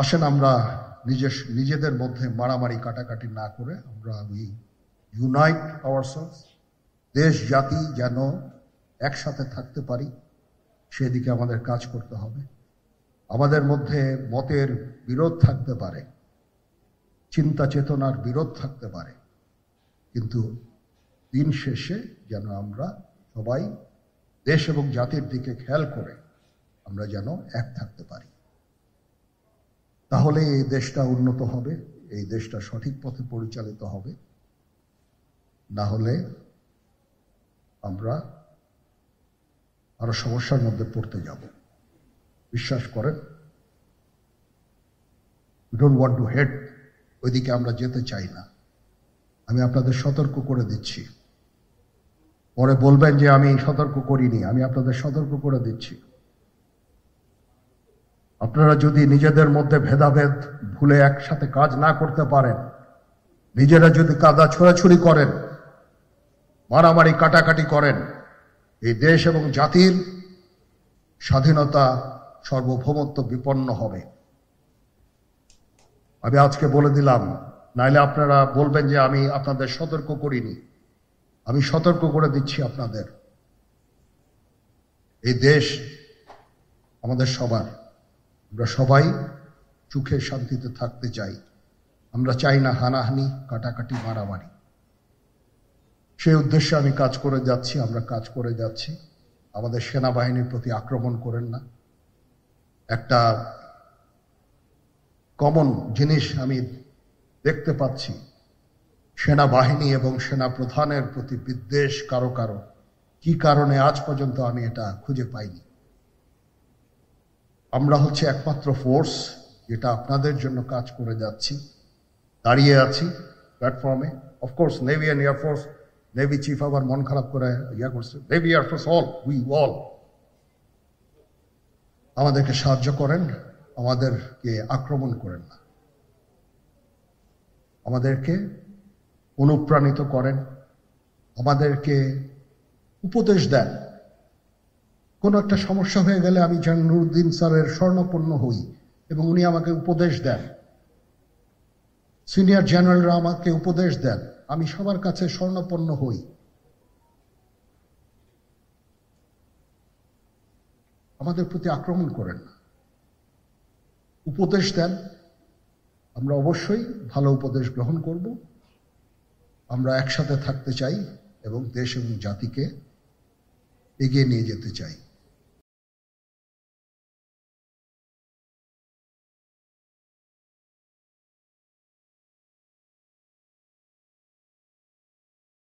আসেন আমরা নিজেদের মধ্যে মারামারি কাটাকাটি না করে আমরা ইউনাইট আওয়ারসেলস, দেশ জাতি যেন একসাথে থাকতে পারি সেদিকে আমাদের কাজ করতে হবে। আমাদের মধ্যে মতের বিরোধ থাকতে পারে, চিন্তা চেতনার বিরোধ থাকতে পারে, কিন্তু দিন শেষে যেন আমরা সবাই দেশ এবং জাতির দিকে খেয়াল করে আমরা যেন এক থাকতে পারি। তাহলে এই দেশটা উন্নত হবে, এই দেশটা সঠিক পথে পরিচালিত হবে। না হলে আমরা আরো সমস্যার মধ্যে পড়তে যাব। বিশ্বাস করেন, we don't want to head, ওইদিকে আমরা যেতে চাই না। আমি আপনাদের সতর্ক করে দিচ্ছি। পরে বলবেন যে আমি সতর্ক করিনি, আমি আপনাদের সতর্ক করে দিচ্ছি। আপনারা যদি নিজেদের মধ্যে ভেদাভেদ ভুলে একসাথে কাজ না করতে পারেন, নিজেরা যদি কাদা ছোড়াছুড়ি করেন, মারামারি কাটাকাটি করেন, এই দেশ এবং জাতির স্বাধীনতা সার্বভৌমত্ব বিপন্ন হবে। আমি আজকে বলে দিলাম, নাইলে আপনারা বলবেন যে আমি আপনাদের সতর্ক করিনি। আমি সতর্ক করে দিচ্ছি আপনাদের। এই দেশ আমাদের সবার, আমরা সবাই সুখে শান্তিতে থাকতে চাই। আমরা চাই না হানাহানি, কাটাকাটি, মারামারি। সেই উদ্দেশ্যে আমি কাজ করে যাচ্ছি, আমরা কাজ করে যাচ্ছি। আমাদের সেনাবাহিনীর প্রতি আক্রমণ করেন না। একটা কমন জিনিস আমি দেখতে পাচ্ছি, সেনাবাহিনী এবং সেনা প্রধানের প্রতি বিদ্বেষ কারো কারো। কি কারণে আজ পর্যন্ত আমি এটা খুঁজে পাইনি। আমরা হচ্ছে একমাত্র ফোর্স যেটা আপনাদের জন্য কাজ করে যাচ্ছি, দাঁড়িয়ে আছি প্ল্যাটফর্মে। Of course navy and air force, navy chief আবার মন খারাপ করে করছে, navy air force all, we all আমাদেরকে সাহায্য করেন, আমাদেরকে আক্রমণ করেন না, আমাদেরকে অনুপ্রাণিত করেন, আমাদেরকে উপদেশ দেন। কোনো একটা সমস্যা হয়ে গেলে আমি নুরুদ্দিন স্যারের স্বর্ণপন্ন হই এবং উনি আমাকে উপদেশ দেন। সিনিয়র জেনারেলরা আমাকে উপদেশ দেন, আমি সবার কাছে স্বর্ণপন্ন হই। আমাদের প্রতি আক্রমণ করেন না, উপদেশ দেন। আমরা অবশ্যই ভালো উপদেশ গ্রহণ করব। আমরা একসাথে থাকতে চাই এবং দেশ এবং জাতিকে এগিয়ে নিয়ে যেতে চাই।